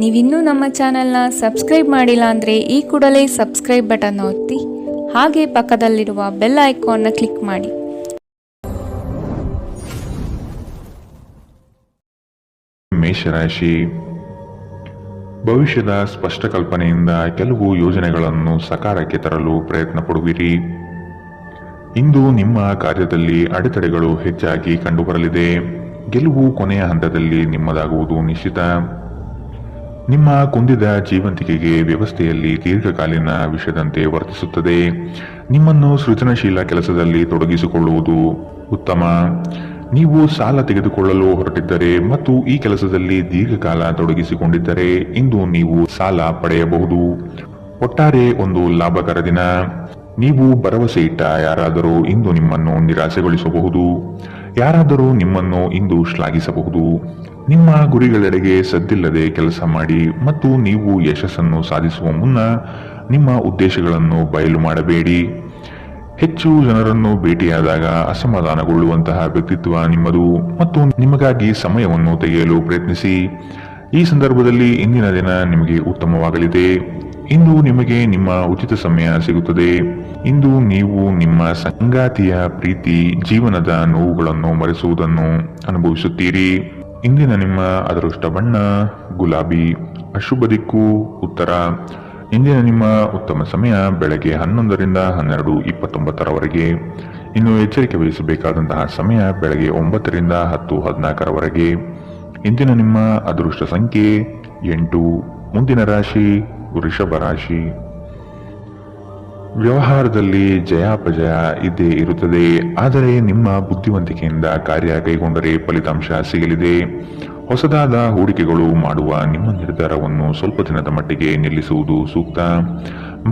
ನೀವಿನ್ನೂ ನಮ್ಮ ಚಾನೆಲ್ನ ಸಬ್ಸ್ಕ್ರೈಬ್ ಮಾಡಿಲ್ಲ ಅಂದರೆ ಈ ಕೂಡಲೇ ಸಬ್ಸ್ಕ್ರೈಬ್ ಬಟನ್ ಒತ್ತಿ ಹಾಗೆ ಪಕ್ಕದಲ್ಲಿರುವ ಬೆಲ್ ಐಕಾನ್ನ ಕ್ಲಿಕ್ ಮಾಡಿ. ಮೇಷರಾಶಿ, ಭವಿಷ್ಯದ ಸ್ಪಷ್ಟ ಕಲ್ಪನೆಯಿಂದ ಕೆಲವು ಯೋಜನೆಗಳನ್ನು ಸಕಾರಕ್ಕೆ ತರಲು ಪ್ರಯತ್ನ ಪಡುವಿರಿ. ಇಂದು ನಿಮ್ಮ ಕಾರ್ಯದಲ್ಲಿ ಅಡೆತಡೆಗಳು ಹೆಚ್ಚಾಗಿ ಕಂಡುಬರಲಿದೆ. ಗೆಲುವು ಕೊನೆಯ ಹಂತದಲ್ಲಿ ನಿಮ್ಮದಾಗುವುದು ನಿಶ್ಚಿತ. ನಿಮ್ಮ ಕುಂದಿದ ಜೀವಂತಿಕೆಗೆ ವ್ಯವಸ್ಥೆಯಲ್ಲಿ ದೀರ್ಘಕಾಲೀನ ವಿಷಯದಂತೆ ವರ್ತಿಸುತ್ತದೆ. ನಿಮ್ಮನ್ನು ಸೃಜನಶೀಲ ಕೆಲಸದಲ್ಲಿ ತೊಡಗಿಸಿಕೊಳ್ಳುವುದು ಉತ್ತಮ. ನೀವು ಸಾಲ ತೆಗೆದುಕೊಳ್ಳಲು ಹೊರಟಿದ್ದರೆ ಮತ್ತು ಈ ಕೆಲಸದಲ್ಲಿ ದೀರ್ಘಕಾಲ ತೊಡಗಿಸಿಕೊಂಡಿದ್ದರೆ ಇಂದು ನೀವು ಸಾಲ ಪಡೆಯಬಹುದು. ಒಟ್ಟಾರೆ ಒಂದು ಲಾಭಕರ ದಿನ. ನೀವು ಭರವಸೆ ಇಟ್ಟ ಯಾರಾದರೂ ಇಂದು ನಿಮ್ಮನ್ನು ನಿರಾಸೆಗೊಳಿಸಬಹುದು. ಯಾರಾದರೂ ನಿಮ್ಮನ್ನು ಇಂದು ಶ್ಲಾಘಿಸಬಹುದು. ನಿಮ್ಮ ಗುರಿಗಳೆಡೆಗೆ ಸದ್ದಿಲ್ಲದೆ ಕೆಲಸ ಮಾಡಿ ಮತ್ತು ನೀವು ಯಶಸ್ಸನ್ನು ಸಾಧಿಸುವ ಮುನ್ನ ನಿಮ್ಮ ಉದ್ದೇಶಗಳನ್ನು ಬಯಲು ಮಾಡಬೇಡಿ. ಹೆಚ್ಚು ಜನರನ್ನು ಭೇಟಿಯಾದಾಗ ಅಸಮಾಧಾನಗೊಳ್ಳುವಂತಹ ವ್ಯಕ್ತಿತ್ವ ನಿಮ್ಮದು ಮತ್ತು ನಿಮಗಾಗಿ ಸಮಯವನ್ನು ತೆಗೆಯಲು ಪ್ರಯತ್ನಿಸಿ. ಈ ಸಂದರ್ಭದಲ್ಲಿ ಇಂದಿನ ದಿನ ನಿಮಗೆ ಉತ್ತಮವಾಗಲಿದೆ. ಇಂದು ನಿಮಗೆ ನಿಮ್ಮ ಉಚಿತ ಸಮಯ ಸಿಗುತ್ತದೆ. ಇಂದು ನೀವು ನಿಮ್ಮ ಸಂಗಾತಿಯ ಪ್ರೀತಿ, ಜೀವನದ ನೋವುಗಳನ್ನು ಮರೆಸುವುದನ್ನು ಅನುಭವಿಸುತ್ತೀರಿ. ಇಂದಿನ ನಿಮ್ಮ ಅದೃಷ್ಟ ಬಣ್ಣ ಗುಲಾಬಿ. ಅಶುಭ ದಿಕ್ಕು ಉತ್ತರ. ಇಂದಿನ ನಿಮ್ಮ ಉತ್ತಮ ಸಮಯ ಬೆಳಗ್ಗೆ 11ರಿಂದ 12:29 ಇನ್ನು ಎಚ್ಚರಿಕೆ ವಹಿಸಬೇಕಾದಂತಹ ಸಮಯ ಬೆಳಗ್ಗೆ 9ರಿಂದ 10:14 ಇಂದಿನ ನಿಮ್ಮ ಅದೃಷ್ಟ ಸಂಖ್ಯೆ 8. ಮುಂದಿನ ರಾಶಿ ವೃಷಭ ರಾಶಿ. ವ್ಯವಹಾರದಲ್ಲಿ ಜಯಾಪಜಯ ಇದ್ದೇ ಇರುತ್ತದೆ. ಆದರೆ ನಿಮ್ಮ ಬುದ್ಧಿವಂತಿಕೆಯಿಂದ ಕಾರ್ಯ ಕೈಗೊಂಡರೆ ಫಲಿತಾಂಶ ಸಿಗಲಿದೆ. ಹೊಸದಾದ ಹೂಡಿಕೆಗಳು ಮಾಡುವ ನಿಮ್ಮ ನಿರ್ಧಾರವನ್ನು ಸ್ವಲ್ಪ ದಿನದ ಮಟ್ಟಿಗೆ ನಿಲ್ಲಿಸುವುದು ಸೂಕ್ತ.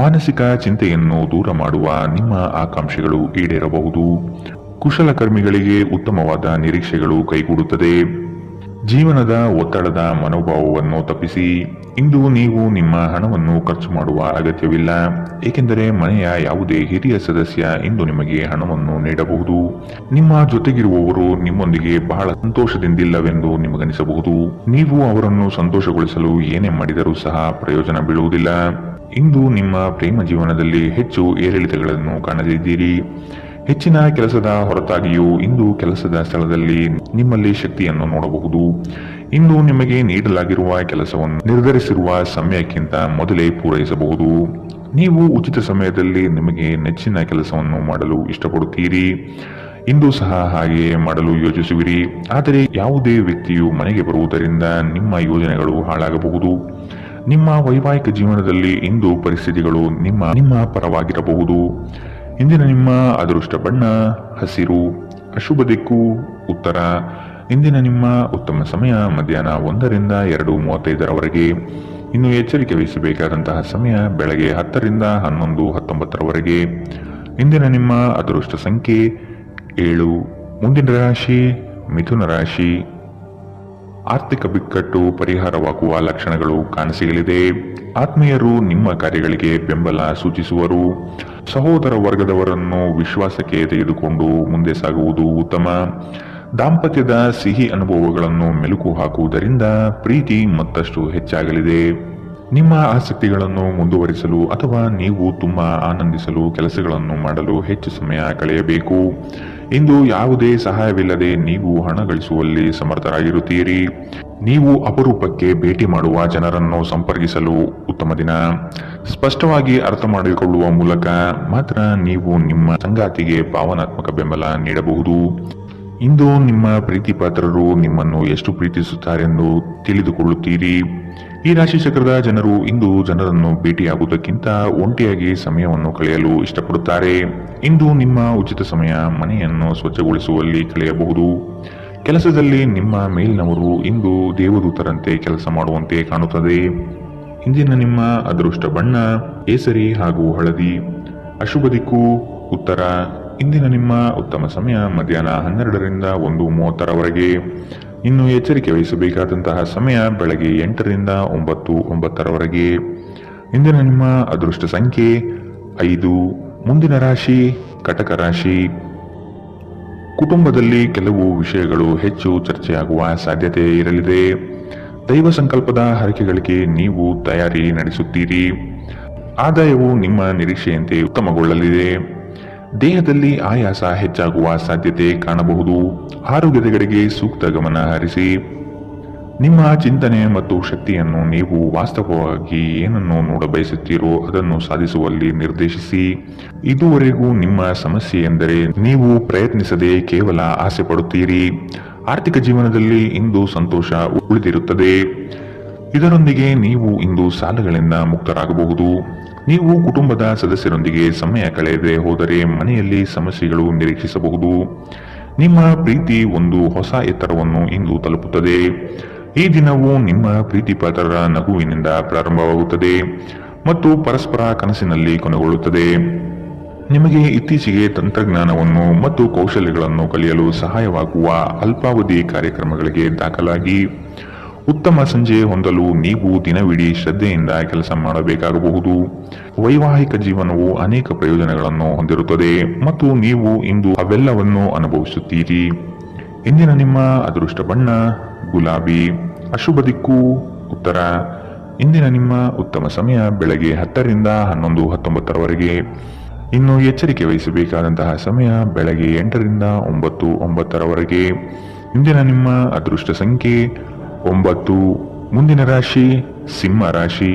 ಮಾನಸಿಕ ಚಿಂತೆಯನ್ನು ದೂರ ಮಾಡುವ ನಿಮ್ಮ ಆಕಾಂಕ್ಷೆಗಳು ಈಡೇರಬಹುದು. ಕುಶಲಕರ್ಮಿಗಳಿಗೆ ಉತ್ತಮವಾದ ನಿರೀಕ್ಷೆಗಳು ಕೈಗೂಡುತ್ತದೆ. ಜೀವನದ ಒತ್ತಡದ ಮನೋಭಾವವನ್ನು ತಪ್ಪಿಸಿ. ಇಂದು ನೀವು ನಿಮ್ಮ ಹಣವನ್ನು ಖರ್ಚು ಮಾಡುವ ಅಗತ್ಯವಿಲ್ಲ, ಏಕೆಂದರೆ ಮನೆಯ ಯಾವುದೇ ಹಿರಿಯ ಸದಸ್ಯ ಇಂದು ನಿಮಗೆ ಹಣವನ್ನು ನೀಡಬಹುದು. ನಿಮ್ಮ ಜೊತೆಗಿರುವವರು ನಿಮ್ಮೊಂದಿಗೆ ಬಹಳ ಸಂತೋಷದಿಂದಿಲ್ಲವೆಂದು ನಿಮಗನಿಸಬಹುದು. ನೀವು ಅವರನ್ನು ಸಂತೋಷಗೊಳಿಸಲು ಏನೇ ಮಾಡಿದರೂ ಸಹ ಪ್ರಯೋಜನ ಬೀಳುವುದಿಲ್ಲ. ಇಂದು ನಿಮ್ಮ ಪ್ರೇಮ ಜೀವನದಲ್ಲಿ ಹೆಚ್ಚು ಏರಿಳಿತಗಳನ್ನು ಕಾಣಲಿದ್ದೀರಿ. ಹೆಚ್ಚಿನ ಕೆಲಸದ ಹೊರತಾಗಿಯೂ ಇಂದು ಕೆಲಸದ ಸ್ಥಳದಲ್ಲಿ ನಿಮ್ಮಲ್ಲಿ ಶಕ್ತಿಯನ್ನು ನೋಡಬಹುದು. ಇಂದು ನಿಮಗೆ ನೀಡಲಾಗಿರುವ ಕೆಲಸವನ್ನು ನಿರ್ಧರಿಸಿರುವ ಸಮಯಕ್ಕಿಂತ ಮೊದಲೇ ಪೂರೈಸಬಹುದು. ನೀವು ಉಚಿತ ಸಮಯದಲ್ಲಿ ನಿಮಗೆ ನೆಚ್ಚಿನ ಕೆಲಸವನ್ನು ಮಾಡಲು ಇಷ್ಟಪಡುತ್ತೀರಿ. ಇಂದು ಸಹ ಹಾಗೆಯೇ ಮಾಡಲು ಯೋಚಿಸುವಿರಿ. ಆದರೆ ಯಾವುದೇ ವ್ಯಕ್ತಿಯು ಮನೆಗೆ ಬರುವುದರಿಂದ ನಿಮ್ಮ ಯೋಜನೆಗಳು ಹಾಳಾಗಬಹುದು. ನಿಮ್ಮ ವೈವಾಹಿಕ ಜೀವನದಲ್ಲಿ ಇಂದು ಪರಿಸ್ಥಿತಿಗಳು ನಿಮ್ಮ ಪರವಾಗಿರಬಹುದು. ಇಂದಿನ ನಿಮ್ಮ ಅದೃಷ್ಟ ಬಣ್ಣ ಹಸಿರು. ಅಶುಭ ದಿಕ್ಕು ಉತ್ತರ. ಇಂದಿನ ನಿಮ್ಮ ಉತ್ತಮ ಸಮಯ ಮಧ್ಯಾಹ್ನ 1ರಿಂದ 2:35 ಇನ್ನು ಎಚ್ಚರಿಕೆ ವಹಿಸಬೇಕಾದಂತಹ ಸಮಯ ಬೆಳಗ್ಗೆ 10ರಿಂದ 11:19 ಇಂದಿನ ನಿಮ್ಮ ಅದೃಷ್ಟ ಸಂಖ್ಯೆ 7. ಮುಂದಿನ ರಾಶಿ ಮಿಥುನ ರಾಶಿ. ಆರ್ಥಿಕ ಬಿಕ್ಕಟ್ಟು ಪರಿಹಾರವಾಗುವ ಲಕ್ಷಣಗಳು ಕಾಣಸಿಗಲಿದೆ. ಆತ್ಮೀಯರು ನಿಮ್ಮ ಕಾರ್ಯಗಳಿಗೆ ಬೆಂಬಲ ಸೂಚಿಸುವರು. ಸಹೋದರ ವರ್ಗದವರನ್ನು ವಿಶ್ವಾಸಕ್ಕೆ ತೆಗೆದುಕೊಂಡು ಮುಂದೆ ಸಾಗುವುದು ಉತ್ತಮ. ದಾಂಪತ್ಯದ ಸಿಹಿ ಅನುಭವಗಳನ್ನು ಮೆಲುಕು ಹಾಕುವುದರಿಂದ ಪ್ರೀತಿ ಮತ್ತಷ್ಟು ಹೆಚ್ಚಾಗಲಿದೆ. ನಿಮ್ಮ ಆಸಕ್ತಿಗಳನ್ನು ಮುಂದುವರಿಸಲು ಅಥವಾ ನೀವು ತುಂಬಾ ಆನಂದಿಸಲು ಕೆಲಸಗಳನ್ನು ಮಾಡಲು ಹೆಚ್ಚು ಸಮಯ ಕಳೆಯಬೇಕು. ಇಂದು ಯಾವುದೇ ಸಹಾಯವಿಲ್ಲದೆ ನೀವು ಹಣ ಗಳಿಸುವಲ್ಲಿ ಸಮರ್ಥರಾಗಿರುತ್ತೀರಿ. ನೀವು ಅಪರೂಪಕ್ಕೆ ಭೇಟಿ ಮಾಡುವ ಜನರನ್ನು ಸಂಪರ್ಕಿಸಲು ಉತ್ತಮ ದಿನ. ಸ್ಪಷ್ಟವಾಗಿ ಅರ್ಥ ಮಾಡಿಕೊಳ್ಳುವ ಮೂಲಕ ಮಾತ್ರ ನೀವು ನಿಮ್ಮ ಸಂಗಾತಿಗೆ ಭಾವನಾತ್ಮಕ ಬೆಂಬಲ ನೀಡಬಹುದು. ಇಂದು ನಿಮ್ಮ ಪ್ರೀತಿ ಪಾತ್ರರು ನಿಮ್ಮನ್ನು ಎಷ್ಟು ಪ್ರೀತಿಸುತ್ತಾರೆಂದು ತಿಳಿದುಕೊಳ್ಳುತ್ತೀರಿ. ಈ ರಾಶಿ ಚಕ್ರದ ಜನರು ಇಂದು ಜನರನ್ನು ಭೇಟಿಯಾಗುವುದಕ್ಕಿಂತ ಒಂಟಿಯಾಗಿ ಸಮಯವನ್ನು ಕಳೆಯಲು ಇಷ್ಟಪಡುತ್ತಾರೆ. ಇಂದು ನಿಮ್ಮ ಉಚಿತ ಸಮಯ ಮನೆಯನ್ನು ಸ್ವಚ್ಛಗೊಳಿಸುವಲ್ಲಿ ಕಳೆಯಬಹುದು. ಕೆಲಸದಲ್ಲಿ ನಿಮ್ಮ ಮೇಲಿನವರು ಇಂದು ದೇವದೂತರಂತೆ ಕೆಲಸ ಮಾಡುವಂತೆ ಕಾಣುತ್ತದೆ. ಇಂದಿನ ನಿಮ್ಮ ಅದೃಷ್ಟ ಬಣ್ಣ ಕೇಸರಿ ಹಾಗೂ ಹಳದಿ. ಅಶುಭ ದಿಕ್ಕು ಉತ್ತರ. ಇಂದಿನ ನಿಮ್ಮ ಉತ್ತಮ ಸಮಯ ಮಧ್ಯಾಹ್ನ 12ರಿಂದ 1:30 ಇನ್ನು ಎಚ್ಚರಿಕೆ ವಹಿಸಬೇಕಾದಂತಹ ಸಮಯ ಬೆಳಗ್ಗೆ 8ರಿಂದ 9:09 ಇಂದಿನ ನಿಮ್ಮ ಅದೃಷ್ಟ ಸಂಖ್ಯೆ 5. ಮುಂದಿನ ರಾಶಿ ಕಟಕ ರಾಶಿ. ಕುಟುಂಬದಲ್ಲಿ ಕೆಲವು ವಿಷಯಗಳು ಹೆಚ್ಚು ಚರ್ಚೆಯಾಗುವ ಸಾಧ್ಯತೆ ಇರಲಿದೆ. ದೈವ ಸಂಕಲ್ಪದ ಹರಕೆಗಳಿಗೆ ನೀವು ತಯಾರಿ ನಡೆಸುತ್ತೀರಿ. ಆದಾಯವು ನಿಮ್ಮ ನಿರೀಕ್ಷೆಯಂತೆ ಉತ್ತಮಗೊಳ್ಳಲಿದೆ. ದೇಹದಲ್ಲಿ ಆಯಾಸ ಹೆಚ್ಚಾಗುವ ಸಾಧ್ಯತೆ ಕಾಣಬಹುದು. ಆರೋಗ್ಯದ ಕಡೆಗೆ ಸೂಕ್ತ ಗಮನ ಹರಿಸಿ. ನಿಮ್ಮ ಚಿಂತನೆ ಮತ್ತು ಶಕ್ತಿಯನ್ನು ನೀವು ವಾಸ್ತವವಾಗಿ ಏನನ್ನು ನೋಡಬಯಸುತ್ತೀರೋ ಅದನ್ನು ಸಾಧಿಸುವಲ್ಲಿ ನಿರ್ದೇಶಿಸಿ. ಇದುವರೆಗೂ ನಿಮ್ಮ ಸಮಸ್ಯೆ ಎಂದರೆ ನೀವು ಪ್ರಯತ್ನಿಸದೆ ಕೇವಲ ಆಸೆ ಪಡುತ್ತೀರಿ. ಆರ್ಥಿಕ ಜೀವನದಲ್ಲಿ ಇಂದು ಸಂತೋಷ ಉಳಿದಿರುತ್ತದೆ. ಇದರೊಂದಿಗೆ ನೀವು ಇಂದು ಸಾಲಗಳಿಂದ ಮುಕ್ತರಾಗಬಹುದು. ನೀವು ಕುಟುಂಬದ ಸದಸ್ಯರೊಂದಿಗೆ ಸಮಯ ಕಳೆಯದೆ ಹೋದರೆ ಮನೆಯಲ್ಲಿ ಸಮಸ್ಯೆಗಳು ನಿರೀಕ್ಷಿಸಬಹುದು. ನಿಮ್ಮ ಪ್ರೀತಿ ಒಂದು ಹೊಸ ಎತ್ತರವನ್ನು ಇಂದು ತಲುಪುತ್ತದೆ. ಈ ದಿನವು ನಿಮ್ಮ ಪ್ರೀತಿಪಾತ್ರರ ನಗುವಿನಿಂದ ಪ್ರಾರಂಭವಾಗುತ್ತದೆ ಮತ್ತು ಪರಸ್ಪರ ಕನಸಿನಲ್ಲಿ ಕೊನೆಗೊಳ್ಳುತ್ತದೆ. ನಿಮಗೆ ಇತ್ತೀಚೆಗೆ ತಂತ್ರಜ್ಞಾನವನ್ನು ಮತ್ತು ಕೌಶಲ್ಯಗಳನ್ನು ಕಲಿಯಲು ಸಹಾಯವಾಗುವ ಅಲ್ಪಾವಧಿ ಕಾರ್ಯಕ್ರಮಗಳಿಗೆ ದಾಖಲಾಗಿ. ಉತ್ತಮ ಸಂಜೆ ಹೊಂದಲು ನೀವು ದಿನವಿಡೀ ಶ್ರದ್ಧೆಯಿಂದ ಕೆಲಸ ಮಾಡಬೇಕಾಗಬಹುದು. ವೈವಾಹಿಕ ಜೀವನವು ಅನೇಕ ಪ್ರಯೋಜನಗಳನ್ನು ಹೊಂದಿರುತ್ತದೆ ಮತ್ತು ನೀವು ಇಂದು ಅವೆಲ್ಲವನ್ನು ಅನುಭವಿಸುತ್ತೀರಿ. ಇಂದಿನ ನಿಮ್ಮ ಅದೃಷ್ಟ ಬಣ್ಣ ಗುಲಾಬಿ. ಅಶುಭ ದಿಕ್ಕು ಉತ್ತರ. ಇಂದಿನ ನಿಮ್ಮ ಉತ್ತಮ ಸಮಯ ಬೆಳಗ್ಗೆ 10 ರಿಂದ 11:19 ಇನ್ನು ಎಚ್ಚರಿಕೆ ವಹಿಸಬೇಕಾದಂತಹ ಸಮಯ ಬೆಳಗ್ಗೆ 8 ರಿಂದ 9:09 ಇಂದಿನ ನಿಮ್ಮ ಅದೃಷ್ಟ ಸಂಖ್ಯೆ 9. ಮುಂದಿನ ರಾಶಿ ಸಿಂಹ ರಾಶಿ.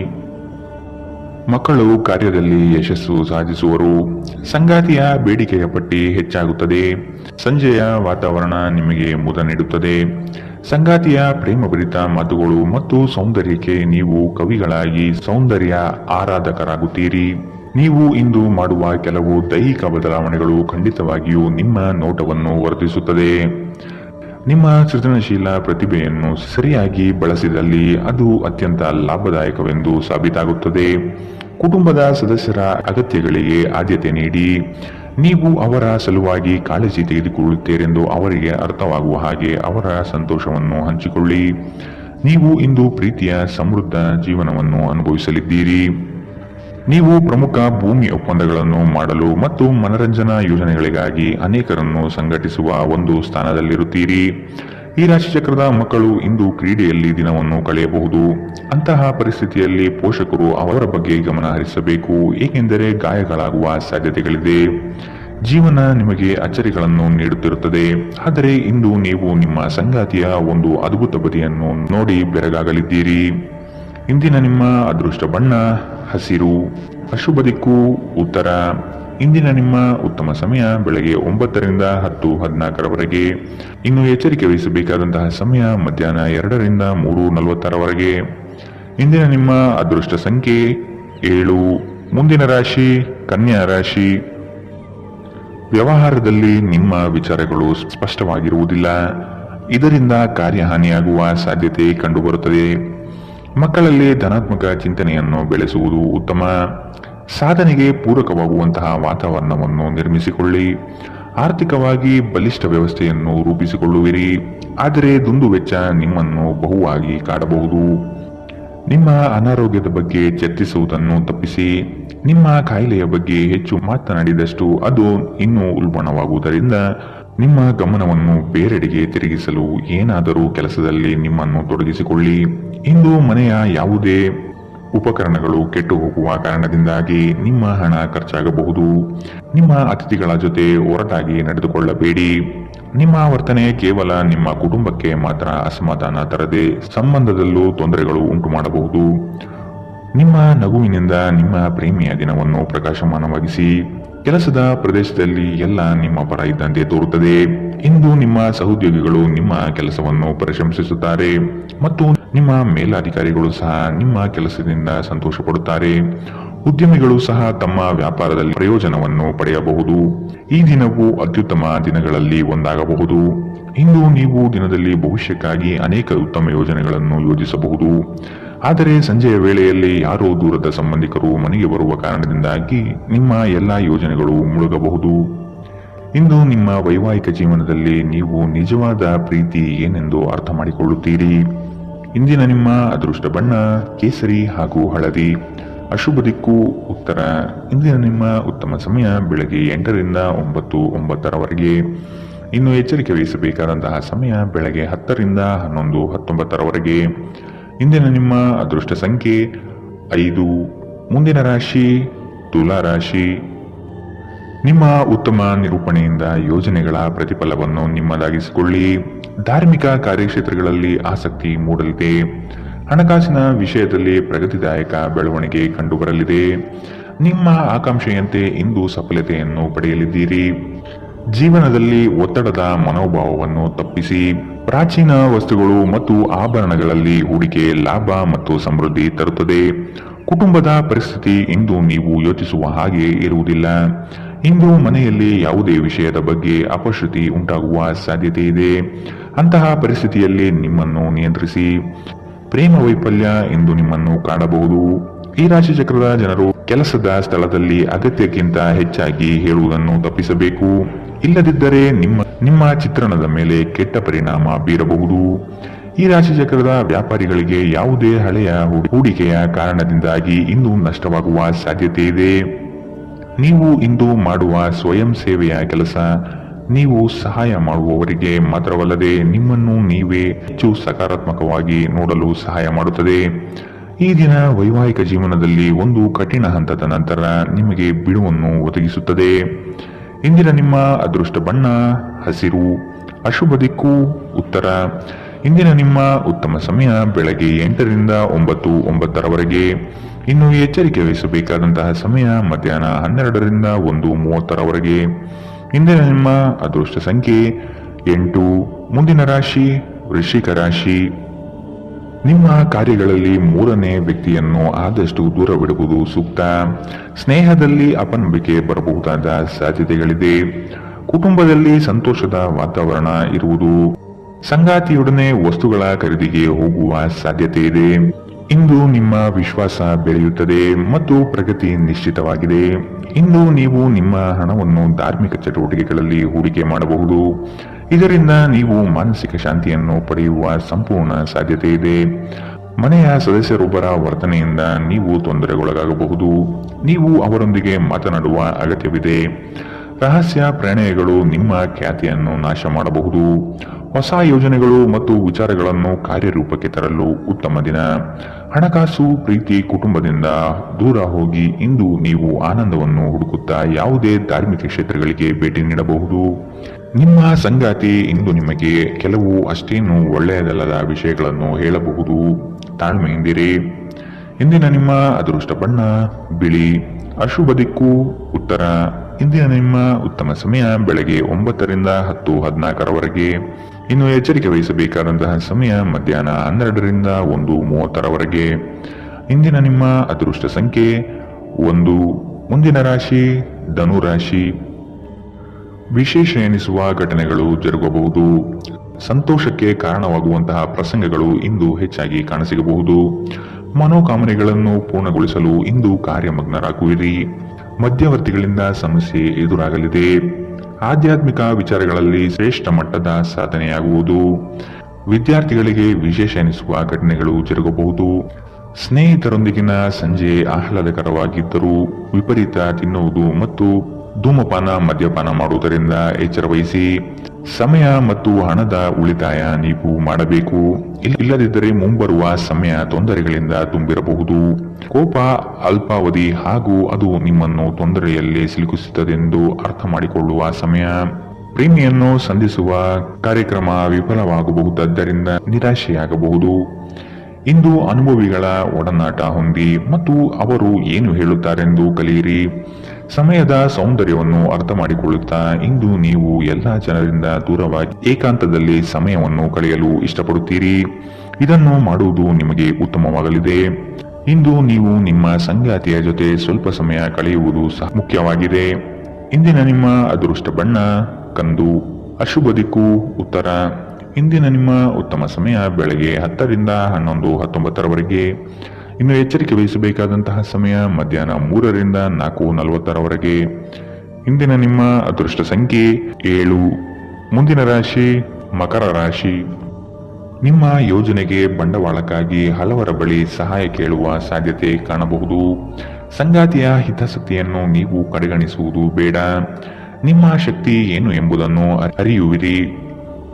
ಮಕ್ಕಳು ಕಾರ್ಯದಲ್ಲಿ ಯಶಸ್ಸು ಸಾಧಿಸುವರು. ಸಂಗಾತಿಯ ಬೇಡಿಕೆಯ ಪಟ್ಟಿ ಹೆಚ್ಚಾಗುತ್ತದೆ. ಸಂಜೆಯ ವಾತಾವರಣ ನಿಮಗೆ ಮುದ ನೀಡುತ್ತದೆ. ಸಂಗಾತಿಯ ಪ್ರೇಮಭರಿತ ಮಾತುಗಳು ಮತ್ತು ಸೌಂದರ್ಯಕ್ಕೆ ನೀವು ಕವಿಗಳಾಗಿ ಸೌಂದರ್ಯ ಆರಾಧಕರಾಗುತ್ತೀರಿ. ನೀವು ಇಂದು ಮಾಡುವ ಕೆಲವು ದೈಹಿಕ ಬದಲಾವಣೆಗಳು ಖಂಡಿತವಾಗಿಯೂ ನಿಮ್ಮ ನೋಟವನ್ನು ವರ್ಧಿಸುತ್ತದೆ. ನಿಮ್ಮ ಸೃಜನಶೀಲ ಪ್ರತಿಭೆಯನ್ನು ಸರಿಯಾಗಿ ಬಳಸಿದಲ್ಲಿ ಅದು ಅತ್ಯಂತ ಲಾಭದಾಯಕವೆಂದು ಸಾಬೀತಾಗುತ್ತದೆ. ಕುಟುಂಬದ ಸದಸ್ಯರ ಅಗತ್ಯಗಳಿಗೆ ಆದ್ಯತೆ ನೀಡಿ. ನೀವು ಅವರ ಸಲುವಾಗಿ ಕಾಳಜಿ ತೆಗೆದುಕೊಳ್ಳುತ್ತೀರೆಂದು ಅವರಿಗೆ ಅರ್ಥವಾಗುವ ಹಾಗೆ ಅವರ ಸಂತೋಷವನ್ನು ಹಂಚಿಕೊಳ್ಳಿ. ನೀವು ಇಂದು ಪ್ರೀತಿಯ ಸಮೃದ್ಧ ಜೀವನವನ್ನು ಅನುಭವಿಸಲಿದ್ದೀರಿ. ನೀವು ಪ್ರಮುಖ ಭೂಮಿ ಒಪ್ಪಂದಗಳನ್ನು ಮಾಡಲು ಮತ್ತು ಮನರಂಜನಾ ಯೋಜನೆಗಳಿಗಾಗಿ ಅನೇಕರನ್ನು ಸಂಘಟಿಸುವ ಒಂದು ಸ್ಥಾನದಲ್ಲಿರುತ್ತೀರಿ. ಈ ರಾಶಿಚಕ್ರದ ಮಕ್ಕಳು ಇಂದು ಕ್ರೀಡೆಯಲ್ಲಿ ದಿನವನ್ನು ಕಳೆಯಬಹುದು. ಅಂತಹ ಪರಿಸ್ಥಿತಿಯಲ್ಲಿ ಪೋಷಕರು ಅವರ ಬಗ್ಗೆ ಗಮನ ಹರಿಸಬೇಕು, ಏಕೆಂದರೆ ಗಾಯಗಳಾಗುವ ಸಾಧ್ಯತೆಗಳಿದೆ. ಜೀವನ ನಿಮಗೆ ಅಚ್ಚರಿಗಳನ್ನು ನೀಡುತ್ತಿರುತ್ತದೆ, ಆದರೆ ಇಂದು ನೀವು ನಿಮ್ಮ ಸಂಗಾತಿಯ ಒಂದು ಅದ್ಭುತ ಬದಿಯನ್ನು ನೋಡಿ ಬೆರಗಾಗಲಿದ್ದೀರಿ. ಇಂದಿನ ನಿಮ್ಮ ಅದೃಷ್ಟ ಬಣ್ಣ ಹಸಿರು. ಅಶುಭ ದಿಕ್ಕು ಉತ್ತರ. ಇಂದಿನ ನಿಮ್ಮ ಉತ್ತಮ ಸಮಯ ಬೆಳಗ್ಗೆ 9 ರಿಂದ 10:14 ಇನ್ನು ಎಚ್ಚರಿಕೆ ವಹಿಸಬೇಕಾದಂತಹ ಸಮಯ ಮಧ್ಯಾಹ್ನ 2 ರಿಂದ 3:46 ಇಂದಿನ ನಿಮ್ಮ ಅದೃಷ್ಟ ಸಂಖ್ಯೆ 7. ಮುಂದಿನ ರಾಶಿ ಕನ್ಯಾ ರಾಶಿ. ವ್ಯವಹಾರದಲ್ಲಿ ನಿಮ್ಮ ವಿಚಾರಗಳು ಸ್ಪಷ್ಟವಾಗಿರುವುದಿಲ್ಲ. ಇದರಿಂದ ಕಾರ್ಯಹಾನಿಯಾಗುವ ಸಾಧ್ಯತೆ ಕಂಡುಬರುತ್ತದೆ. ಮಕ್ಕಳಲ್ಲಿ ಧನಾತ್ಮಕ ಚಿಂತನೆಯನ್ನು ಬೆಳೆಸುವುದು ಉತ್ತಮ. ಸಾಧನೆಗೆ ಪೂರಕವಾಗುವಂತಹ ವಾತಾವರಣವನ್ನು ನಿರ್ಮಿಸಿಕೊಳ್ಳಿ. ಆರ್ಥಿಕವಾಗಿ ಬಲಿಷ್ಠ ವ್ಯವಸ್ಥೆಯನ್ನು ರೂಪಿಸಿಕೊಳ್ಳುವಿರಿ, ಆದರೆ ದುಂದುವೆಚ್ಚ ನಿಮ್ಮನ್ನು ಬಹುವಾಗಿ ಕಾಡಬಹುದು. ನಿಮ್ಮ ಅನಾರೋಗ್ಯದ ಬಗ್ಗೆ ಚರ್ಚಿಸುವುದನ್ನು ತಪ್ಪಿಸಿ. ನಿಮ್ಮ ಕಾಯಿಲೆಯ ಬಗ್ಗೆ ಹೆಚ್ಚು ಮಾತನಾಡಿದಷ್ಟು ಅದು ಇನ್ನೂ ಉಲ್ಬಣವಾಗುವುದರಿಂದ ನಿಮ್ಮ ಗಮನವನ್ನು ಬೇರೆಡೆಗೆ ತಿರುಗಿಸಲು ಏನಾದರೂ ಕೆಲಸದಲ್ಲಿ ನಿಮ್ಮನ್ನು ತೊಡಗಿಸಿಕೊಳ್ಳಿ. ಇಂದು ಮನೆಯ ಯಾವುದೇ ಉಪಕರಣಗಳು ಕೆಟ್ಟು ಹೋಗುವ ಕಾರಣದಿಂದಾಗಿ ನಿಮ್ಮ ಹಣ ಖರ್ಚಾಗಬಹುದು. ನಿಮ್ಮ ಅತಿಥಿಗಳ ಜೊತೆ ಒರಟಾಗಿ ನಡೆದುಕೊಳ್ಳಬೇಡಿ. ನಿಮ್ಮ ವರ್ತನೆ ಕೇವಲ ನಿಮ್ಮ ಕುಟುಂಬಕ್ಕೆ ಮಾತ್ರ ಅಸಮಾಧಾನ ತರದೆ ಸಂಬಂಧದಲ್ಲೂ ತೊಂದರೆಗಳು ಉಂಟು ಮಾಡಬಹುದು. ನಿಮ್ಮ ನಗುವಿನಿಂದ ನಿಮ್ಮ ಪ್ರೇಮಿಯ ದಿನವನ್ನು ಪ್ರಕಾಶಮಾನವಾಗಿಸಿ. ಕೆಲಸದ ಪ್ರದೇಶದಲ್ಲಿ ಎಲ್ಲ ನಿಮ್ಮ ಪರ ಇದ್ದಂತೆ ತೋರುತ್ತದೆ. ಇಂದು ನಿಮ್ಮ ಸಹೋದ್ಯೋಗಿಗಳು ನಿಮ್ಮ ಕೆಲಸವನ್ನು ಪ್ರಶಂಸಿಸುತ್ತಾರೆ ಮತ್ತು ನಿಮ್ಮ ಮೇಲಾಧಿಕಾರಿಗಳು ಸಹ ನಿಮ್ಮ ಕೆಲಸದಿಂದ ಸಂತೋಷ ಪಡುತ್ತಾರೆ. ಉದ್ಯಮಿಗಳು ಸಹ ತಮ್ಮ ವ್ಯಾಪಾರದಲ್ಲಿ ಪ್ರಯೋಜನವನ್ನು ಪಡೆಯಬಹುದು. ಈ ದಿನವು ಅತ್ಯುತ್ತಮ ದಿನಗಳಲ್ಲಿ ಒಂದಾಗಬಹುದು. ಇಂದು ನೀವು ದಿನದಲ್ಲಿ ಭವಿಷ್ಯಕ್ಕಾಗಿ ಅನೇಕ ಉತ್ತಮ ಯೋಜನೆಗಳನ್ನು ಯೋಜಿಸಬಹುದು. ಆದರೆ ಸಂಜೆಯ ವೇಳೆಯಲ್ಲಿ ಯಾರೋ ದೂರದ ಸಂಬಂಧಿಕರು ಮನೆಗೆ ಬರುವ ಕಾರಣದಿಂದಾಗಿ ನಿಮ್ಮ ಎಲ್ಲ ಯೋಜನೆಗಳು ಮುಳುಗಬಹುದು. ಇಂದು ನಿಮ್ಮ ವೈವಾಹಿಕ ಜೀವನದಲ್ಲಿ ನೀವು ನಿಜವಾದ ಪ್ರೀತಿ ಏನೆಂದು ಅರ್ಥ ಮಾಡಿಕೊಳ್ಳುತ್ತೀರಿ. ಇಂದಿನ ನಿಮ್ಮ ಅದೃಷ್ಟ ಬಣ್ಣ ಕೇಸರಿ ಹಾಗೂ ಹಳದಿ. ಅಶುಭ ದಿಕ್ಕು ಉತ್ತರ. ಇಂದಿನ ನಿಮ್ಮ ಉತ್ತಮ ಸಮಯ ಬೆಳಗ್ಗೆ 8 ರಿಂದ 9:09 ಇನ್ನು ಎಚ್ಚರಿಕೆ ವಹಿಸಬೇಕಾದಂತಹ ಸಮಯ ಬೆಳಗ್ಗೆ 10 ರಿಂದ 11:19 ಇಂದಿನ ನಿಮ್ಮ ಅದೃಷ್ಟ ಸಂಖ್ಯೆ 5. ಮುಂದಿನ ರಾಶಿ ತುಲಾ ರಾಶಿ. ನಿಮ್ಮ ಉತ್ತಮ ನಿರೂಪಣೆಯಿಂದ ಯೋಜನೆಗಳ ಪ್ರತಿಫಲವನ್ನು ನಿಮ್ಮದಾಗಿಸಿಕೊಳ್ಳಿ. ಧಾರ್ಮಿಕ ಕಾರ್ಯಕ್ಷೇತ್ರಗಳಲ್ಲಿ ಆಸಕ್ತಿ ಮೂಡಲಿದೆ. ಹಣಕಾಸಿನ ವಿಷಯದಲ್ಲಿ ಪ್ರಗತಿದಾಯಕ ಬೆಳವಣಿಗೆ ಕಂಡುಬರಲಿದೆ. ನಿಮ್ಮ ಆಕಾಂಕ್ಷೆಯಂತೆ ಇಂದು ಸಫಲತೆಯನ್ನು ಪಡೆಯಲಿದ್ದೀರಿ. ಜೀವನದಲ್ಲಿ ಒತ್ತಡದ ಮನೋಭಾವವನ್ನು ತಪ್ಪಿಸಿ. ಪ್ರಾಚೀನ ವಸ್ತುಗಳು ಮತ್ತು ಆಭರಣಗಳಲ್ಲಿ ಹೂಡಿಕೆ ಲಾಭ ಮತ್ತು ಸಮೃದ್ಧಿ ತರುತ್ತದೆ. ಕುಟುಂಬದ ಪರಿಸ್ಥಿತಿ ಇಂದು ನೀವು ಯೋಚಿಸುವ ಹಾಗೆ ಇರುವುದಿಲ್ಲ. ಇಂದು ಮನೆಯಲ್ಲಿ ಯಾವುದೇ ವಿಷಯದ ಬಗ್ಗೆ ಅಪಶ್ರುತಿ ಉಂಟಾಗುವ ಸಾಧ್ಯತೆ ಇದೆ. ಅಂತಹ ಪರಿಸ್ಥಿತಿಯಲ್ಲಿ ನಿಮ್ಮನ್ನು ನಿಯಂತ್ರಿಸಿ. ಪ್ರೇಮ ವೈಫಲ್ಯ ಇಂದು ನಿಮ್ಮನ್ನು ಕಾಡಬಹುದು. ಈ ರಾಶಿ ಚಕ್ರದ ಜನರು ಕೆಲಸದ ಸ್ಥಳದಲ್ಲಿ ಅಗತ್ಯಕ್ಕಿಂತ ಹೆಚ್ಚಾಗಿ ಹೇಳುವುದನ್ನು ತಪ್ಪಿಸಬೇಕು. ಇಲ್ಲದಿದ್ದರೆ ನಿಮ್ಮ ಚಿತ್ರಣದ ಮೇಲೆ ಕೆಟ್ಟ ಪರಿಣಾಮ ಬೀರಬಹುದು. ಈ ರಾಶಿ ಚಕ್ರದ ವ್ಯಾಪಾರಿಗಳಿಗೆ ಯಾವುದೇ ಹಳೆಯ ಹೂಡಿಕೆಯ ಕಾರಣದಿಂದಾಗಿ ಇಂದು ನಷ್ಟವಾಗುವ ಸಾಧ್ಯತೆ ಇದೆ. ನೀವು ಇಂದು ಮಾಡುವ ಸ್ವಯಂ ಸೇವೆಯ ಕೆಲಸ ನೀವು ಸಹಾಯ ಮಾಡುವವರಿಗೆ ಮಾತ್ರವಲ್ಲದೆ ನಿಮ್ಮನ್ನು ನೀವೇ ಹೆಚ್ಚು ಸಕಾರಾತ್ಮಕವಾಗಿ ನೋಡಲು ಸಹಾಯ ಮಾಡುತ್ತದೆ. ಈ ದಿನ ವೈವಾಹಿಕ ಜೀವನದಲ್ಲಿ ಒಂದು ಕಠಿಣ ಹಂತದ ನಂತರ ನಿಮಗೆ ಬಿಡುವನ್ನು ಒದಗಿಸುತ್ತದೆ. ಇಂದಿನ ನಿಮ್ಮ ಅದೃಷ್ಟ ಬಣ್ಣ ಹಸಿರು. ಅಶುಭ ದಿಕ್ಕು ಉತ್ತರ. ಇಂದಿನ ನಿಮ್ಮ ಉತ್ತಮ ಸಮಯ ಬೆಳಗ್ಗೆ 8 ರಿಂದ 9 ಇನ್ನು ಎಚ್ಚರಿಕೆ ವಹಿಸಬೇಕಾದಂತಹ ಸಮಯ ಮಧ್ಯಾಹ್ನ 12 ರಿಂದ 1:30. ಇಂದಿನ ನಿಮ್ಮ ಅದೃಷ್ಟ ಸಂಖ್ಯೆ 8. ಮುಂದಿನ ರಾಶಿ ವೃಶ್ಚಿಕ ರಾಶಿ. ನಿಮ್ಮ ಕಾರ್ಯಗಳಲ್ಲಿ ಮೂರನೇ ವ್ಯಕ್ತಿಯನ್ನು ಆದಷ್ಟು ದೂರವಿಡುವುದು ಸೂಕ್ತ. ಸ್ನೇಹದಲ್ಲಿ ಅಪನಂಬಿಕೆ ಬರಬಹುದಾದ ಸಾಧ್ಯತೆಗಳಿದೆ. ಕುಟುಂಬದಲ್ಲಿ ಸಂತೋಷದ ವಾತಾವರಣ ಇರುವುದು. ಸಂಗಾತಿಯೊಡನೆ ವಸ್ತುಗಳ ಖರೀದಿಗೆ ಹೋಗುವ ಸಾಧ್ಯತೆ ಇದೆ. ಇಂದು ನಿಮ್ಮ ವಿಶ್ವಾಸ ಬೆಳೆಯುತ್ತದೆ ಮತ್ತು ಪ್ರಗತಿ ನಿಶ್ಚಿತವಾಗಿದೆ. ಇಂದು ನೀವು ನಿಮ್ಮ ಹಣವನ್ನು ಧಾರ್ಮಿಕ ಚಟುವಟಿಕೆಗಳಲ್ಲಿ ಹೂಡಿಕೆ ಮಾಡಬಹುದು. ಇದರಿಂದ ನೀವು ಮಾನಸಿಕ ಶಾಂತಿಯನ್ನು ಪಡೆಯುವ ಸಂಪೂರ್ಣ ಸಾಧ್ಯತೆ ಇದೆ. ಮನೆಯ ಸದಸ್ಯರೊಬ್ಬರ ವರ್ತನೆಯಿಂದ ನೀವು ತೊಂದರೆಗೊಳಗಾಗಬಹುದು. ನೀವು ಅವರೊಂದಿಗೆ ಮಾತನಾಡುವ ಅಗತ್ಯವಿದೆ. ರಹಸ್ಯ ಪ್ರಣಯಗಳು ನಿಮ್ಮ ಖ್ಯಾತಿಯನ್ನು ನಾಶ ಮಾಡಬಹುದು. ಹೊಸ ಯೋಜನೆಗಳು ಮತ್ತು ವಿಚಾರಗಳನ್ನು ಕಾರ್ಯರೂಪಕ್ಕೆ ತರಲು ಉತ್ತಮ ದಿನ. ಹಣಕಾಸು ಪ್ರೀತಿ ಕುಟುಂಬದಿಂದ ದೂರ ಹೋಗಿ ಇಂದು ನೀವು ಆನಂದವನ್ನು ಹುಡುಕುತ್ತಾ ಯಾವುದೇ ಧಾರ್ಮಿಕ ಕ್ಷೇತ್ರಗಳಿಗೆ ಭೇಟಿ ನೀಡಬಹುದು. ನಿಮ್ಮ ಸಂಗಾತಿ ಇಂದು ನಿಮಗೆ ಕೆಲವು ಅಷ್ಟೇನು ಒಳ್ಳೆಯದಲ್ಲದ ವಿಷಯಗಳನ್ನು ಹೇಳಬಹುದು. ತಾಳ್ಮೆಯಿಂದಿರಿ. ಇಂದಿನ ನಿಮ್ಮ ಅದೃಷ್ಟ ಬಣ್ಣ ಬಿಳಿ. ಅಶುಭ ದಿಕ್ಕು ಉತ್ತರ. ಇಂದಿನ ನಿಮ್ಮ ಉತ್ತಮ ಸಮಯ ಬೆಳಗ್ಗೆ 9 ರಿಂದ 10:14. ಇನ್ನು ಎಚ್ಚರಿಕೆ ವಹಿಸಬೇಕಾದಂತಹ ಸಮಯ ಮಧ್ಯಾಹ್ನ 12 ರಿಂದ 1:30. ಇಂದಿನ ನಿಮ್ಮ ಅದೃಷ್ಟ ಸಂಖ್ಯೆ 1. ಮುಂದಿನ ರಾಶಿ ಧನು ರಾಶಿ. ವಿಶೇಷ ಎನಿಸುವ ಘಟನೆಗಳು ಜರುಗಬಹುದು. ಸಂತೋಷಕ್ಕೆ ಕಾರಣವಾಗುವಂತಹ ಪ್ರಸಂಗಗಳು ಇಂದು ಹೆಚ್ಚಾಗಿ ಕಾಣಸಿಗಬಹುದು. ಮನೋಕಾಮನೆಗಳನ್ನು ಪೂರ್ಣಗೊಳಿಸಲು ಇಂದು ಕಾರ್ಯಮಗ್ನರಾಗುವಿರಿ. ಮಧ್ಯವರ್ತಿಗಳಿಂದ ಸಮಸ್ಯೆ ಎದುರಾಗಲಿದೆ. ಆಧ್ಯಾತ್ಮಿಕ ವಿಚಾರಗಳಲ್ಲಿ ಶ್ರೇಷ್ಠ ಮಟ್ಟದ ಸಾಧನೆಯಾಗುವುದು. ವಿದ್ಯಾರ್ಥಿಗಳಿಗೆ ವಿಶೇಷ ಎನಿಸುವ ಘಟನೆಗಳು ಜರುಗಬಹುದು. ಸ್ನೇಹಿತರೊಂದಿಗಿನ ಸಂಜೆ ಆಹ್ಲಾದಕರವಾಗಿದ್ದರೂ ವಿಪರೀತ ತಿನ್ನುವುದು ಮತ್ತು ಧೂಮಪಾನ ಮದ್ಯಪಾನ ಮಾಡುವುದರಿಂದ ಎಚ್ಚರ ವಹಿಸಿ. ಸಮಯ ಮತ್ತು ಹಣದ ಉಳಿತಾಯ ನೀವು ಮಾಡಬೇಕು. ಇಲ್ಲದಿದ್ದರೆ ಮುಂಬರುವ ಸಮಯ ತೊಂದರೆಗಳಿಂದ ತುಂಬಿರಬಹುದು. ಕೋಪ ಅಲ್ಪಾವಧಿ ಹಾಗೂ ಅದು ನಿಮ್ಮನ್ನು ತೊಂದರೆಯಲ್ಲಿ ಸಿಲುಕಿಸುತ್ತದೆಂದು ಅರ್ಥ ಮಾಡಿಕೊಳ್ಳುವ ಸಮಯ. ಪ್ರೇಮಿಯನ್ನು ಸಂಧಿಸುವ ಕಾರ್ಯಕ್ರಮ ವಿಫಲವಾಗಬಹುದಾದ್ದರಿಂದ ನಿರಾಶೆಯಾಗಬಹುದು. ಇಂದು ಅನುಭವಿಗಳ ಒಡನಾಟ ಹೊಂದಿ ಮತ್ತು ಅವರು ಏನು ಹೇಳುತ್ತಾರೆಂದು ಕಲಿಯಿರಿ. ಸಮಯದ ಸೌಂದರ್ಯವನ್ನು ಅರ್ಥ ಮಾಡಿಕೊಳ್ಳುತ್ತಾ ಇಂದು ನೀವು ಎಲ್ಲ ಜನರಿಂದ ದೂರವಾಗಿ ಏಕಾಂತದಲ್ಲಿ ಸಮಯವನ್ನು ಕಳೆಯಲು ಇಷ್ಟಪಡುತ್ತೀರಿ. ಇದನ್ನು ಮಾಡುವುದು ನಿಮಗೆ ಉತ್ತಮವಾಗಲಿದೆ. ಇಂದು ನೀವು ನಿಮ್ಮ ಸಂಗಾತಿಯ ಜೊತೆ ಸ್ವಲ್ಪ ಸಮಯ ಕಳೆಯುವುದು ಸಹ ಮುಖ್ಯವಾಗಿದೆ. ಇಂದಿನ ನಿಮ್ಮ ಅದೃಷ್ಟ ಬಣ್ಣ ಕಂದು. ಅಶುಭ ದಿಕ್ಕು ಉತ್ತರ. ಇಂದಿನ ನಿಮ್ಮ ಉತ್ತಮ ಸಮಯ ಬೆಳಗ್ಗೆ 10 ರಿಂದ 11:19. ಇನ್ನು ಎಚ್ಚರಿಕೆ ವಹಿಸಬೇಕಾದಂತಹ ಸಮಯ ಮಧ್ಯಾಹ್ನ 3 ರಿಂದ 4:40. ಇಂದಿನ ನಿಮ್ಮ ಅದೃಷ್ಟ ಸಂಖ್ಯೆ 7. ಮುಂದಿನ ರಾಶಿ ಮಕರ ರಾಶಿ. ನಿಮ್ಮ ಯೋಜನೆಗೆ ಬಂಡವಾಳಕ್ಕಾಗಿ ಹಲವರ ಬಳಿ ಸಹಾಯ ಕೇಳುವ ಸಾಧ್ಯತೆ ಕಾಣಬಹುದು. ಸಂಗಾತಿಯ ಹಿತಾಸಕ್ತಿಯನ್ನು ನೀವು ಕಡೆಗಣಿಸುವುದು ಬೇಡ. ನಿಮ್ಮ ಶಕ್ತಿ ಏನು ಎಂಬುದನ್ನು ಅರಿಯುವಿರಿ.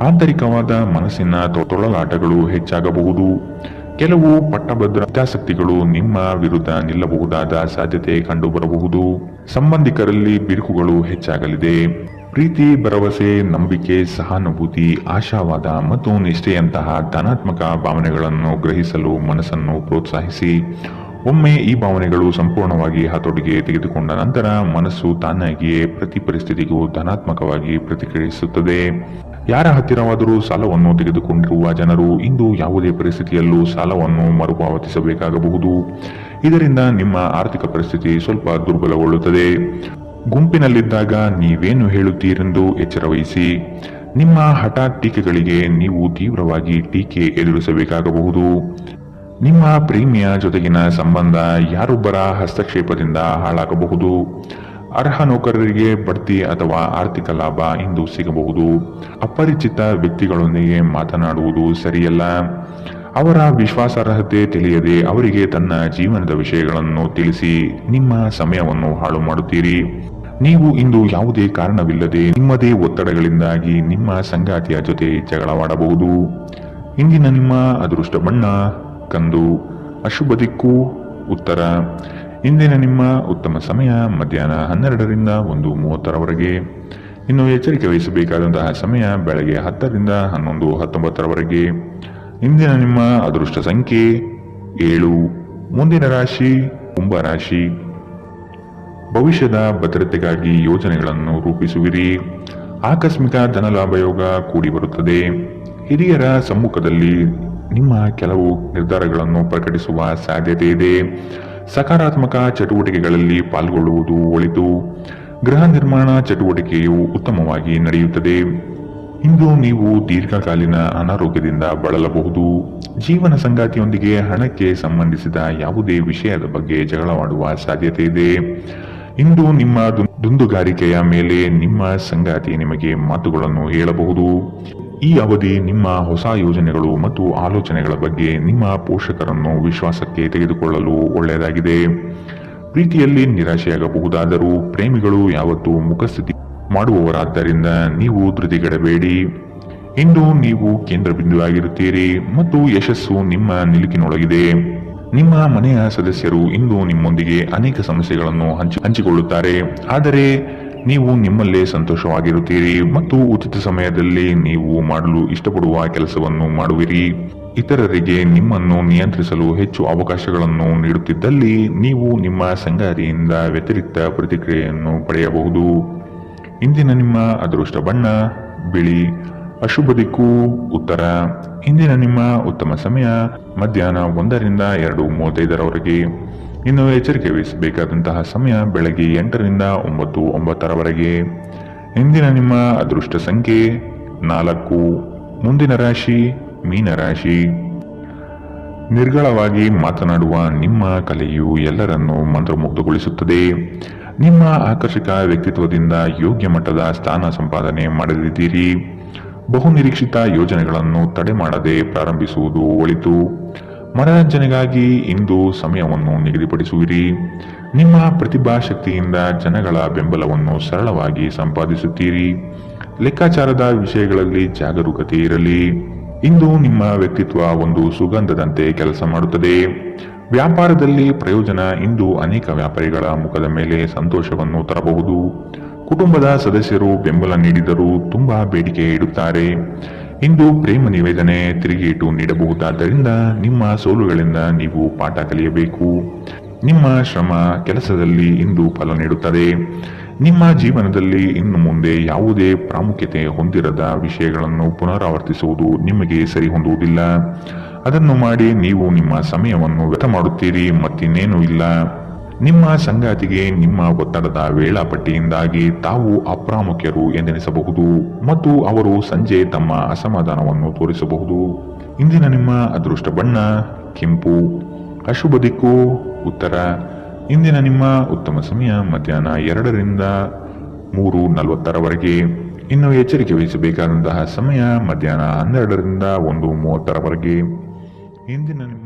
ಆಂತರಿಕವಾದ ಮನಸ್ಸಿನ ತೊಳಲಾಟಗಳು ಹೆಚ್ಚಾಗಬಹುದು. ಕೆಲವು ಪಟ್ಟಭದ್ರ ಹಿತಾಸಕ್ತಿಗಳು ನಿಮ್ಮ ವಿರುದ್ಧ ನಿಲ್ಲಬಹುದಾದ ಸಾಧ್ಯತೆ ಕಂಡುಬರಬಹುದು. ಸಂಬಂಧಿಕರಲ್ಲಿ ಬಿರುಕುಗಳು ಹೆಚ್ಚಾಗಲಿದೆ. ಪ್ರೀತಿ, ಭರವಸೆ, ನಂಬಿಕೆ, ಸಹಾನುಭೂತಿ, ಆಶಾವಾದ ಮತ್ತು ನಿಷ್ಠೆಯಂತಹ ಧನಾತ್ಮಕ ಭಾವನೆಗಳನ್ನು ಗ್ರಹಿಸಲು ಮನಸ್ಸನ್ನು ಪ್ರೋತ್ಸಾಹಿಸಿ. ಒಮ್ಮೆ ಈ ಭಾವನೆಗಳು ಸಂಪೂರ್ಣವಾಗಿ ಹತೋಟಿಗೆ ತೆಗೆದುಕೊಂಡ ನಂತರ ಮನಸ್ಸು ತಾನಾಗಿಯೇ ಪ್ರತಿ ಪರಿಸ್ಥಿತಿಗೂ ಧನಾತ್ಮಕವಾಗಿ ಪ್ರತಿಕ್ರಿಯಿಸುತ್ತದೆ. ಯಾರ ಹತ್ತಿರವಾದರೂ ಸಾಲವನ್ನು ತೆಗೆದುಕೊಂಡಿರುವ ಜನರು ಇಂದು ಯಾವುದೇ ಪರಿಸ್ಥಿತಿಯಲ್ಲೂ ಸಾಲವನ್ನು ಮರುಪಾವತಿಸಬೇಕಾಗಬಹುದು. ಇದರಿಂದ ನಿಮ್ಮ ಆರ್ಥಿಕ ಪರಿಸ್ಥಿತಿ ಸ್ವಲ್ಪ ದುರ್ಬಲಗೊಳ್ಳುತ್ತದೆ. ಗುಂಪಿನಲ್ಲಿದ್ದಾಗ ನೀವೇನು ಹೇಳುತ್ತೀರೆಂದು ಎಚ್ಚರವಹಿಸಿ. ನಿಮ್ಮ ಹಠಾತ್ ಟೀಕೆಗಳಿಗೆ ನೀವು ತೀವ್ರವಾಗಿ ಟೀಕೆ ಎದುರಿಸಬೇಕಾಗಬಹುದು. ನಿಮ್ಮ ಪ್ರೇಮಿಯ ಜೊತೆಗಿನ ಸಂಬಂಧ ಯಾರೊಬ್ಬರ ಹಸ್ತಕ್ಷೇಪದಿಂದ ಹಾಳಾಗಬಹುದು. ಅರ್ಹ ನೌಕರರಿಗೆ ಬಡ್ತಿ ಅಥವಾ ಆರ್ಥಿಕ ಲಾಭ ಇಂದು ಸಿಗಬಹುದು. ಅಪರಿಚಿತ ವ್ಯಕ್ತಿಗಳೊಂದಿಗೆ ಮಾತನಾಡುವುದು ಸರಿಯಲ್ಲ. ಅವರ ವಿಶ್ವಾಸಾರ್ಹತೆ ತಿಳಿಯದೆ ಅವರಿಗೆ ತನ್ನ ಜೀವನದ ವಿಷಯಗಳನ್ನು ತಿಳಿಸಿ ನಿಮ್ಮ ಸಮಯವನ್ನು ಹಾಳು ಮಾಡುತ್ತೀರಿ. ನೀವು ಇಂದು ಯಾವುದೇ ಕಾರಣವಿಲ್ಲದೆ ನಿಮ್ಮದೇ ಒತ್ತಡಗಳಿಂದಾಗಿ ನಿಮ್ಮ ಸಂಗಾತಿಯ ಜೊತೆ ಜಗಳವಾಡಬಹುದು. ಇಂದಿನ ನಿಮ್ಮ ಅದೃಷ್ಟ ಬಣ್ಣ ಕಂದು. ಅಶುಭ ದಿಕ್ಕು ಉತ್ತರ. ಇಂದಿನ ನಿಮ್ಮ ಉತ್ತಮ ಸಮಯ ಮಧ್ಯಾಹ್ನ 12ರಿಂದ 1:30ರವರೆಗೆ. ಇನ್ನು ಎಚ್ಚರಿಕೆ ವಹಿಸಬೇಕಾದಂತಹ ಸಮಯ ಬೆಳಗ್ಗೆ 10ರಿಂದ 11:19ರವರೆಗೆ. ಇಂದಿನ ನಿಮ್ಮ ಅದೃಷ್ಟ ಸಂಖ್ಯೆ 7. ಮುಂದಿನ ರಾಶಿ ಕುಂಭರಾಶಿ. ಭವಿಷ್ಯದ ಭದ್ರತೆಗಾಗಿ ಯೋಜನೆಗಳನ್ನು ರೂಪಿಸುವಿರಿ. ಆಕಸ್ಮಿಕ ಧನಲಾಭ ಯೋಗ ಕೂಡಿ ಬರುತ್ತದೆ. ಹಿರಿಯರ ಸಮ್ಮುಖದಲ್ಲಿ ನಿಮ್ಮ ಕೆಲವು ನಿರ್ಧಾರಗಳನ್ನು ಪ್ರಕಟಿಸುವ ಸಾಧ್ಯತೆ ಇದೆ. ಸಕಾರಾತ್ಮಕ ಚಟುವಟಿಕೆಗಳಲ್ಲಿ ಪಾಲ್ಗೊಳ್ಳುವುದು ಒಳಿತು. ಗೃಹ ನಿರ್ಮಾಣ ಚಟುವಟಿಕೆಯು ಉತ್ತಮವಾಗಿ ನಡೆಯುತ್ತದೆ. ಇಂದು ನೀವು ದೀರ್ಘಕಾಲೀನ ಅನಾರೋಗ್ಯದಿಂದ ಬಳಲಬಹುದು. ಜೀವನ ಸಂಗಾತಿಯೊಂದಿಗೆ ಹಣಕ್ಕೆ ಸಂಬಂಧಿಸಿದ ಯಾವುದೇ ವಿಷಯದ ಬಗ್ಗೆ ಜಗಳವಾಡುವ ಸಾಧ್ಯತೆ ಇದೆ. ಇಂದು ನಿಮ್ಮ ದುಂದುಗಾರಿಕೆಯ ಮೇಲೆ ನಿಮ್ಮ ಸಂಗಾತಿ ನಿಮಗೆ ಮಾತುಗಳನ್ನು ಹೇಳಬಹುದು. ಈ ಅವಧಿ ನಿಮ್ಮ ಹೊಸ ಯೋಜನೆಗಳು ಮತ್ತು ಆಲೋಚನೆಗಳ ಬಗ್ಗೆ ನಿಮ್ಮ ಪೋಷಕರನ್ನು ವಿಶ್ವಾಸಕ್ಕೆ ತೆಗೆದುಕೊಳ್ಳಲು ಒಳ್ಳೆಯದಾಗಿದೆ. ಪ್ರೀತಿಯಲ್ಲಿ ನಿರಾಶೆಯಾಗಬಹುದಾದರೂ ಪ್ರೇಮಿಗಳು ಯಾವತ್ತೂ ಮುಖಸ್ಥಿತಿ ಮಾಡುವವರಾದ್ದರಿಂದ ನೀವು ಧೃತಿಗೆಡಬೇಡಿ. ಇಂದು ನೀವು ಕೇಂದ್ರ ಬಿಂದುವಾಗಿರುತ್ತೀರಿ ಮತ್ತು ಯಶಸ್ಸು ನಿಮ್ಮ ನಿಲುಕಿನೊಳಗಿದೆ. ನಿಮ್ಮ ಮನೆಯ ಸದಸ್ಯರು ಇಂದು ನಿಮ್ಮೊಂದಿಗೆ ಅನೇಕ ಸಮಸ್ಯೆಗಳನ್ನು ಹಂಚಿಕೊಳ್ಳುತ್ತಾರೆ. ಆದರೆ ನೀವು ನಿಮ್ಮಲ್ಲೇ ಸಂತೋಷವಾಗಿರುತ್ತೀರಿ ಮತ್ತು ಉಚಿತ ಸಮಯದಲ್ಲಿ ನೀವು ಮಾಡಲು ಇಷ್ಟಪಡುವ ಕೆಲಸವನ್ನು ಮಾಡುವಿರಿ. ಇತರರಿಗೆ ನಿಮ್ಮನ್ನು ನಿಯಂತ್ರಿಸಲು ಹೆಚ್ಚು ಅವಕಾಶಗಳನ್ನು ನೀಡುತ್ತಿದ್ದಲ್ಲಿ ನೀವು ನಿಮ್ಮ ಸಂಗಾತಿಯಿಂದ ವ್ಯತಿರಿಕ್ತ ಪ್ರತಿಕ್ರಿಯೆಯನ್ನು ಪಡೆಯಬಹುದು. ಇಂದಿನ ನಿಮ್ಮ ಅದೃಷ್ಟ ಬಣ್ಣ ಬಿಳಿ. ಅಶುಭ ದಿಕ್ಕು ಉತ್ತರ. ಇಂದಿನ ನಿಮ್ಮ ಉತ್ತಮ ಸಮಯ ಮಧ್ಯಾಹ್ನ 1ರಿಂದ 2:35ರವರೆಗೆ. ಇನ್ನು ಎಚ್ಚರಿಕೆ ವಹಿಸಬೇಕಾದಂತಹ ಸಮಯ ಬೆಳಗ್ಗೆ 8ರಿಂದ 9:09ರವರೆಗೆ. ಇಂದಿನ ನಿಮ್ಮ ಅದೃಷ್ಟ ಸಂಖ್ಯೆ 4. ಮುಂದಿನ ರಾಶಿ ಮೀನರಾಶಿ. ನಿರ್ಗಳವಾಗಿ ಮಾತನಾಡುವ ನಿಮ್ಮ ಕಲೆಯು ಎಲ್ಲರನ್ನೂ ಮಂತ್ರಮುಗ್ಧಗೊಳಿಸುತ್ತದೆ. ನಿಮ್ಮ ಆಕರ್ಷಕ ವ್ಯಕ್ತಿತ್ವದಿಂದ ಯೋಗ್ಯ ಮಟ್ಟದ ಸ್ಥಾನ ಸಂಪಾದನೆ ಮಾಡಲಿದ್ದೀರಿ. ಬಹುನಿರೀಕ್ಷಿತ ಯೋಜನೆಗಳನ್ನು ತಡೆ ಮಾಡದೆ ಪ್ರಾರಂಭಿಸುವುದು ಒಳಿತು. ಮನರಂಜನೆಗಾಗಿ ಇಂದು ಸಮಯವನ್ನು ನಿಗದಿಪಡಿಸುವಿರಿ. ನಿಮ್ಮ ಪ್ರತಿಭಾ ಶಕ್ತಿಯಿಂದ ಜನಗಳ ಬೆಂಬಲವನ್ನು ಸರಳವಾಗಿ ಸಂಪಾದಿಸುತ್ತೀರಿ. ಲೆಕ್ಕಾಚಾರದ ವಿಷಯಗಳಲ್ಲಿ ಜಾಗರೂಕತೆ ಇರಲಿ. ಇಂದು ನಿಮ್ಮ ವ್ಯಕ್ತಿತ್ವ ಒಂದು ಸುಗಂಧದಂತೆ ಕೆಲಸ ಮಾಡುತ್ತದೆ. ವ್ಯಾಪಾರದಲ್ಲಿ ಪ್ರಯೋಜನ ಇಂದು ಅನೇಕ ವ್ಯಾಪಾರಿಗಳ ಮುಖದ ಮೇಲೆ ಸಂತೋಷವನ್ನು ತರಬಹುದು. ಕುಟುಂಬದ ಸದಸ್ಯರು ಬೆಂಬಲ ನೀಡಿದರೂ ತುಂಬಾ ಬೇಡಿಕೆ ಇಡುತ್ತಾರೆ. ಇಂದು ಪ್ರೇಮ ನಿವೇದನೆ ತಿರುಗೇಟು ನೀಡಬಹುದಾದ್ದರಿಂದ ನಿಮ್ಮ ಸೋಲುಗಳಿಂದ ನೀವು ಪಾಠ ಕಲಿಯಬೇಕು. ನಿಮ್ಮ ಶ್ರಮ ಕೆಲಸದಲ್ಲಿ ಇಂದು ಫಲ ನೀಡುತ್ತದೆ. ನಿಮ್ಮ ಜೀವನದಲ್ಲಿ ಇನ್ನು ಮುಂದೆ ಯಾವುದೇ ಪ್ರಾಮುಖ್ಯತೆ ಹೊಂದಿರದ ವಿಷಯಗಳನ್ನು ಪುನರಾವರ್ತಿಸುವುದು ನಿಮಗೆ ಸರಿ ಹೊಂದುವುದಿಲ್ಲ. ಅದನ್ನು ಮಾಡಿ ನೀವು ನಿಮ್ಮ ಸಮಯವನ್ನು ವ್ಯರ್ಥ ಮಾಡುತ್ತೀರಿ, ಮತ್ತಿನ್ನೇನೂ ಇಲ್ಲ. ನಿಮ್ಮ ಸಂಗಾತಿಗೆ ನಿಮ್ಮ ಒತ್ತಡದ ವೇಳಾಪಟ್ಟಿಯಿಂದಾಗಿ ತಾವು ಅಪ್ರಾಮುಖ್ಯರು ಎಂದೆನಿಸಬಹುದು ಮತ್ತು ಅವರು ಸಂಜೆ ತಮ್ಮ ಅಸಮಾಧಾನವನ್ನು ತೋರಿಸಬಹುದು. ಇಂದಿನ ನಿಮ್ಮ ಅದೃಷ್ಟ ಬಣ್ಣ ಕೆಂಪು. ಅಶುಭ ದಿಕ್ಕು ಉತ್ತರ. ಇಂದಿನ ನಿಮ್ಮ ಉತ್ತಮ ಸಮಯ ಮಧ್ಯಾಹ್ನ 2ರಿಂದ 3:40ರವರೆಗೆ. ಇನ್ನು ಎಚ್ಚರಿಕೆ ವಹಿಸಬೇಕಾದಂತಹ ಸಮಯ ಮಧ್ಯಾಹ್ನ 12ರಿಂದ 1:30ರವರೆಗೆ. ಇಂದಿನ ನಿಮ್ಮ